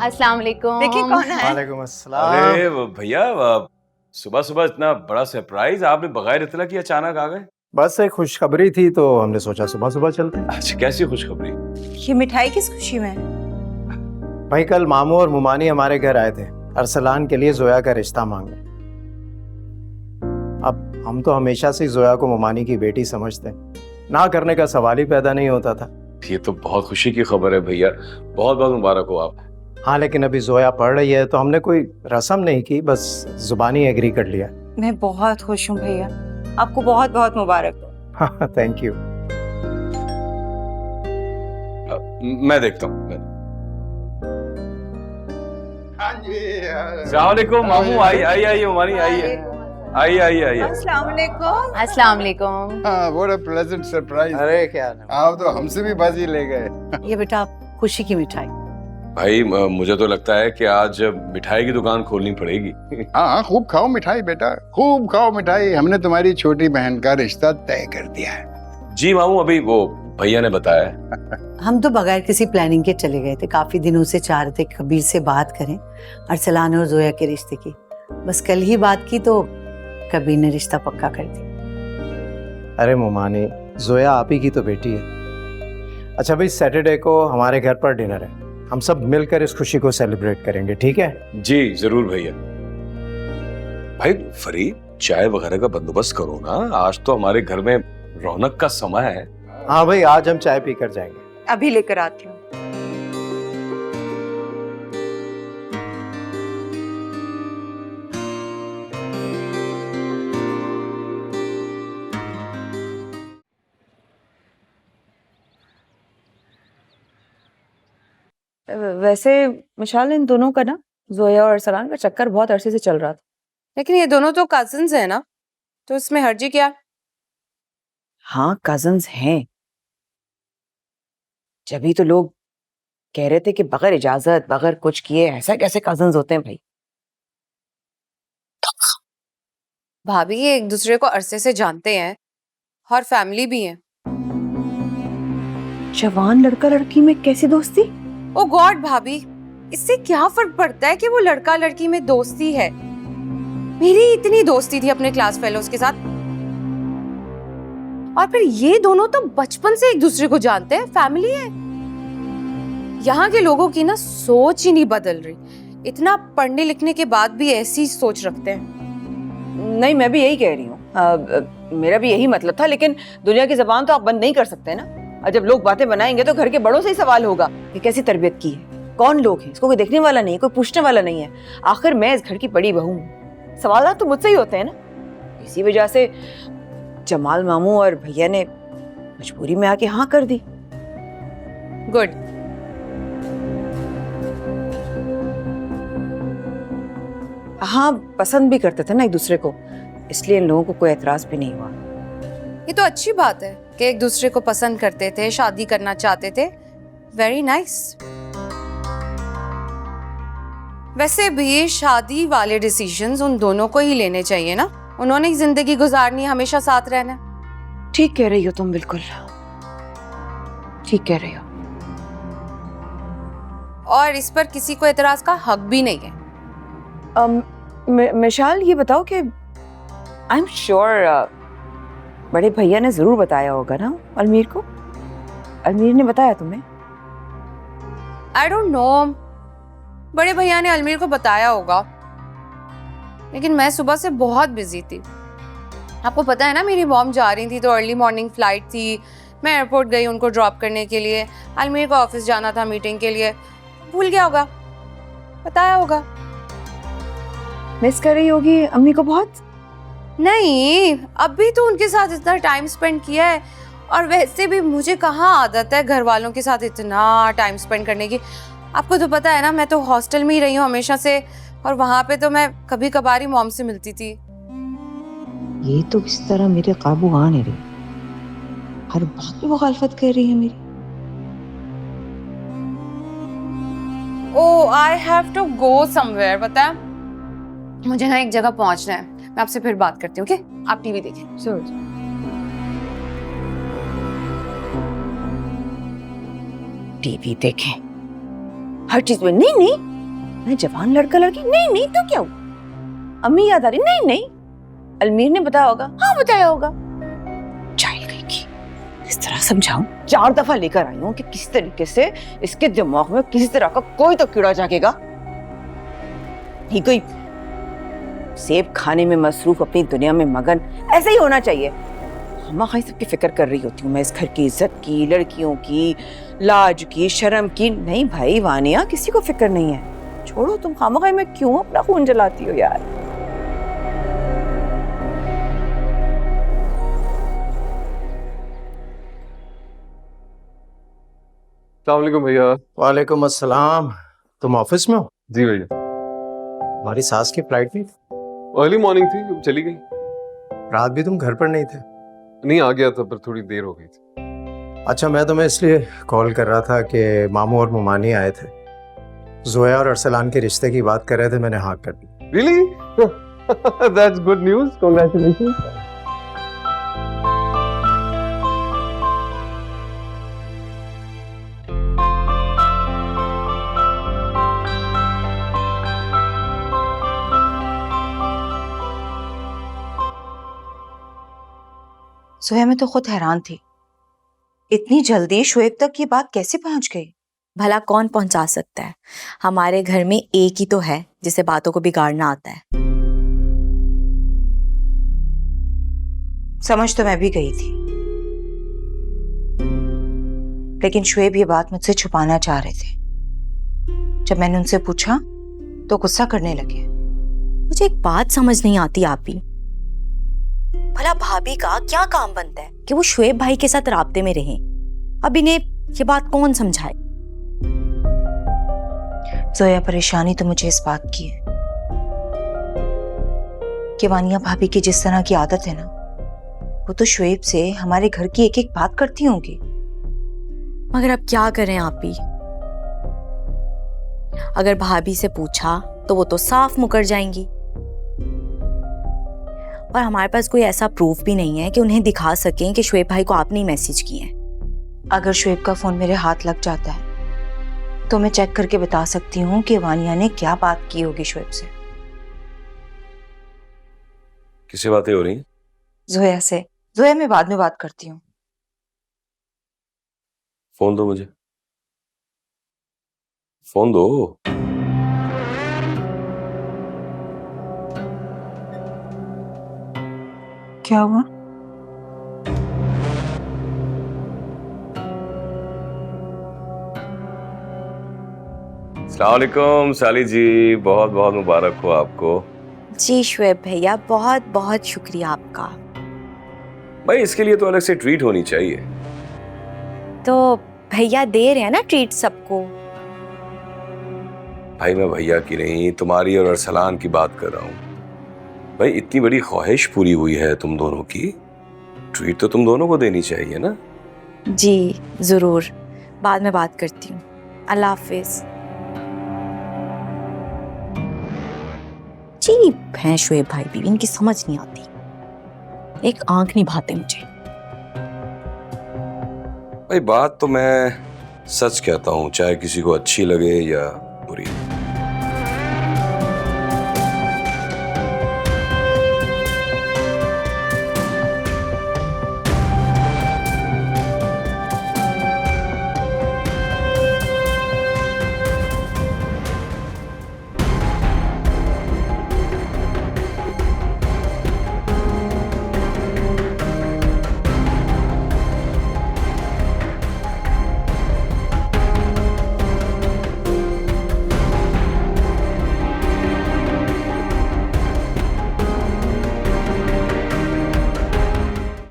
अस्सलाम वालेकुम। देखिए कौन है। वालेकुम अस्सलाम। अरे भैया, सुबह सुबह इतना बड़ा सरप्राइज आपने बगैर इतला की अचानक आ गए। बस एक खुशखबरी थी तो हमने सोचा सुबह सुबह चलते हैं। अच्छा, कैसी खुशखबरी? ये मिठाई किस खुशी में है? भाई कल मामू और मुमानी हमारे घर आए थे अरसलान के लिए जोया का रिश्ता मांगने। अब हम तो हमेशा से जोया को मुमानी की बेटी समझते हैं, ना करने का सवाल ही पैदा नहीं होता था। ये तो बहुत खुशी की खबर है भैया, बहुत बहुत मुबारक हो आप। हाँ लेकिन अभी जोया पढ़ रही है तो हमने कोई रस्म नहीं की, बस जुबानी एग्री कर लिया। मैं बहुत खुश हूँ भैया, आपको बहुत बहुत मुबारक हो। हाँ थैंक यू। मैं देखता हूँ। अस्सलाम वालेकुम मामू, आइए मुमानी, आइए आइए। अस्सलाम वालेकुम। अस्सलाम वालेकुम। हाँ, what a pleasant surprise। अरे क्या नाम? आप तो हमसे भी बाजी ले गए। ये बेटा खुशी की मिठाई। भाई मुझे तो लगता है कि आज मिठाई की दुकान खोलनी पड़ेगी। हाँ, खूब खाओ मिठाई बेटा, खूब खाओ मिठाई। हमने तुम्हारी छोटी बहन का रिश्ता तय कर दिया है। जी मामू, अभी वो भैया ने बताया। हम तो बगैर किसी प्लानिंग के चले गए थे। काफी दिनों से चाह रहे थे कबीर से बात करें अरसलान और जोया के रिश्ते की। बस कल ही बात की तो कबीर ने रिश्ता पक्का कर दिया। अरे मुमानी, जोया आप ही की तो बेटी है। अच्छा भाई, सैटरडे को हमारे घर पर डिनर है, हम सब मिलकर इस खुशी को सेलिब्रेट करेंगे, ठीक है? जी जरूर भैया। भाई फरीद, चाय वगैरह का बंदोबस्त करो ना, आज तो हमारे घर में रौनक का समय है। हाँ भाई, आज हम चाय पीकर जाएंगे। अभी लेकर आती हूँ। वैसे मिशाल, इन दोनों का ना जोया और अरसलान का चक्कर बहुत अरसे से चल रहा था, लेकिन ये दोनों तो कजिन्स हैं ना, तो इसमें हर्जी क्या? हाँ कजिन्स हैं, जब तो लोग कह रहे थे कि बगैर इजाजत बगैर कुछ किए ऐसा कैसे कजिन्स होते हैं भाई। भाभी ये एक दूसरे को अरसे से जानते हैं और फैमिली भी है। जवान लड़का लड़की में कैसी दोस्ती? ओ गॉड भाभी, इससे क्या फर्क पड़ता है कि वो लड़का लड़की में दोस्ती है? मेरी इतनी दोस्ती थी अपने क्लास फेलोज के साथ, और फिर ये दोनों तो बचपन से एक दूसरे को जानते हैं, फैमिली है। यहाँ के लोगों की ना सोच ही नहीं बदल रही, इतना पढ़ने लिखने के बाद भी ऐसी सोच रखते हैं। नहीं, मैं भी यही कह रही हूँ, मेरा भी यही मतलब था, लेकिन दुनिया की जबान तो आप बंद नहीं कर सकते ना। और जब लोग बातें बनाएंगे तो घर के बड़ों से ही सवाल होगा कि कैसी तरबियत की है, कौन लोग हैं, इसको कोई देखने वाला नहीं है, कोई पूछने वाला नहीं है। आखिर मैं इस घर की बड़ी बहू हूँ, सवाल तो मुझसे ही होते हैं ना। इसी वजह से जमाल मामू और भैया ने मजबूरी में आके हाँ कर दी। गुड। हाँ, पसंद भी करते थे ना एक दूसरे को, इसलिए इन लोगों को कोई एतराज भी नहीं हुआ। ये तो अच्छी बात है कि एक दूसरे को पसंद करते थे, शादी करना चाहते थे। Very nice. वैसे भी शादी वाले डिसीजंस उन दोनों को ही लेने चाहिए ना, उन्होंने ही जिंदगी गुजारनी, हमेशा साथ रहना। ठीक कह रही हो तुम, बिल्कुल ठीक कह रही हो। और इस पर किसी को एतराज का हक भी नहीं है। मिशाल, ये बताओ कि आई एम श्योर बड़े भैया ने जरूर बताया होगा ना अलमीर को? अलमीर ने बताया तुम्हें? आई डोंट नो, बड़े भैया ने अलमीर को बताया होगा, लेकिन मैं सुबह से बहुत बिजी थी। आपको पता है ना, मेरी मॉम जा रही थी तो अर्ली मॉर्निंग फ्लाइट थी, मैं एयरपोर्ट गई उनको ड्रॉप करने के लिए। अलमीर को ऑफिस जाना था मीटिंग के लिए, भूल गया होगा, बताया होगा। मिस कर रही होगी अम्मी को बहुत? नहीं, अभी तो उनके साथ इतना टाइम स्पेंड किया है, और वैसे भी मुझे कहाँ आदत है घर वालों के साथ इतना टाइम स्पेंड करने की। आपको तो पता है ना, मैं तो हॉस्टल में ही रही हूँ हमेशा से, और वहाँ पे तो मैं कभी कभार ही मॉम से मिलती थी। ये तो किस तरह मेरे काबू आ नहीं रही, हर बात पे मुखालफत कर रही है मेरी। Oh, I have to go somewhere, पता है मुझे ना एक जगह पहुंचना है। मैं आपसे फिर बात करती हूँ, ओके? आप टीवी देखें। जरूर। टीवी देखें, हर चीज में नहीं नहीं मैं जवान लड़का लड़की, नहीं नहीं तो क्या हुआ? अम्मी याद आ रही, नहीं नहीं अलमीर ने बताया होगा, हाँ बताया होगा। चाइल्ड गई की इस तरह समझाऊं? 4 दफा लेकर आई हूं कि किस तरीके से इसके दिमाग में किसी तरह का कोई तो कीड़ा जागेगा। नहीं कोई सेब खाने में मसरूफ, अपनी दुनिया में मगन, ऐसा ही होना चाहिए। हम खाई सबकी फिक्र कर रही होती हूँ मैं, इस घर की इज्जत की, लड़कियों की, लाज की, शर्म की। नहीं भाई वानिया, किसी को फिक्र नहीं है। छोड़ो तुम, खामखाई में क्यों अपना खून जलाती हो यार। अस्सलाम वालेकुम भैया। वालेकुम अस्सलाम। तुम ऑफिस में हो? जी भैया। हमारी सास की फ्लाइट नहीं थी? अर्ली मॉर्निंग थी, अब चली गई। रात भी तुम घर पर नहीं थे? नहीं, आ गया था पर थोड़ी देर हो गई थी। अच्छा, मैं तुम्हें इसलिए कॉल कर रहा था कि मामू और मुमानी आए थे, जोया और अरसलान के रिश्ते की बात कर रहे थे, मैंने हाँ कर दी। Really? That's good news, congratulation. Zoya, मैं तो खुद हैरान थी, इतनी जल्दी शुएब तक ये बात कैसे पहुंच गई? भला कौन पहुंचा सकता है? हमारे घर में एक ही तो है जिसे बातों को बिगाड़ना आता है। समझ तो मैं भी गई थी, लेकिन शुएब ये बात मुझसे छुपाना चाह रहे थे। जब मैंने उनसे पूछा तो गुस्सा करने लगे। मुझे एक बात समझ नहीं आती आप ही, भला भाभी का क्या काम बनता है कि वो शुएब भाई के साथ राब्ते में रहें? अब इन्हें ये बात कौन समझाए? जोया, परेशानी तो मुझे इस बात की है कि वानिया भाभी की जिस तरह की आदत है ना, वो तो शुएब से हमारे घर की एक एक बात करती होंगी। मगर अब क्या करें आप ही? अगर भाभी से पूछा तो वो तो साफ मुकर जाएंगी, और हमारे पास कोई ऐसा प्रूफ भी नहीं है कि उन्हें दिखा सकें कि शुएब भाई को आपने ही मैसेज किए हैं। अगर शुएब का फोन मेरे हाथ लग जाता है तो मैं चेक करके बता सकती हूँ कि वानिया ने क्या बात की होगी शुएब से। किससे बातें हो रही हैं? जोया से। जोया, मैं बाद में बात करती हूँ। फोन दो मुझे, फोन दो। क्या हुआ? अस्सलाम वालेकुम साली जी, बहुत बहुत मुबारक हो आपको। जी शुएब भैया, बहुत बहुत शुक्रिया आपका। भाई इसके लिए तो अलग से ट्रीट होनी चाहिए। तो भैया दे रहे हैं ना ट्रीट सबको। भाई मैं भैया की नहीं, तुम्हारी और अरसलान की बात कर रहा हूँ। भाई इतनी बड़ी ख्वाहिश पूरी हुई है तुम दोनों की, ट्रीट तो तुम दोनों को देनी चाहिए ना। जी जरूर, बाद में बात करती हूँ। अल्लाह हाफिज। चीप हैं शुएब भाई भी, इनकी समझ नहीं आती, एक आंख नहीं भाते मुझे। भाई बात तो मैं सच कहता हूँ, चाहे किसी को अच्छी लगे या बुरी।